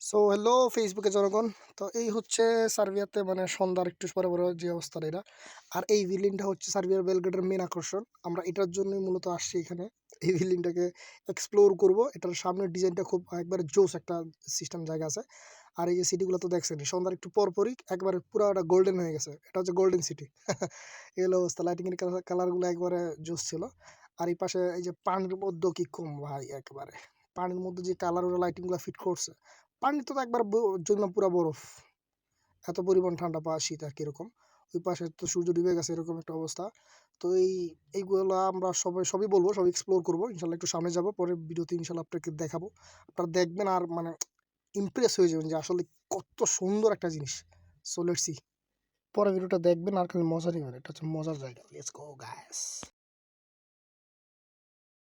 So hello ফেসবুকে জনগণ। তো এই হচ্ছে সার্বিয়াতে মানে সন্ধ্যার একটু পরে পরে যে অবস্থাটা এটা। আর এই ভিলিনটা হচ্ছে সার্বিয়ার বেলগ্রেডের মেন আকর্ষণ। আমরা এটার জন্যই মূলত আসছি এখানে। এই ভিলিনটাকে এক্সপ্লোর করব। এটার সামনের ডিজাইনটা খুব একবারে জোস একটা সিস্টেম জায়গা আছে। আর এই যে সিটিগুলো তো দেখছেনই, সন্ধ্যার একটু পরপরই একবারে পুরো একটা গোল্ডেন হয়ে গেছে। এটা হচ্ছে গোল্ডেন সিটি। এই হলো অবস্থা, লাইটিংয়ের কালারগুলো একবারে জোস ছিল। আর এই পাশে এই যে পানির মধ্যেও কি কম ভাই, একেবারে পানির মধ্যে যে কালার ওরা লাইটিংগুলো ফিট করছে, পানি তো একবার জমা পুরা বরফ। এত পরিমাণ ঠান্ডা বা শীত আর কিরকম। ওই পাশে তো সূর্য ডুবে গেছে, এরকম একটা অবস্থা। তো এইগুলো আমরা সবই বলবো, সব এক্সপ্লোর করবো ইনশাল্লাহ। একটু সামনে যাবো, পরের ভিডিওতে ইনশাল্লাহ আপনাকে দেখাবো। আপনারা দেখবেন আর মানে ইমপ্রেস হয়ে যাবেন যে আসলে কত সুন্দর একটা জিনিস। সো লেটস সি, পরের ভিডিওটা দেখবেন আর খালি মজা নেবেন। এটা হচ্ছে মজার জায়গা। Let's go guys.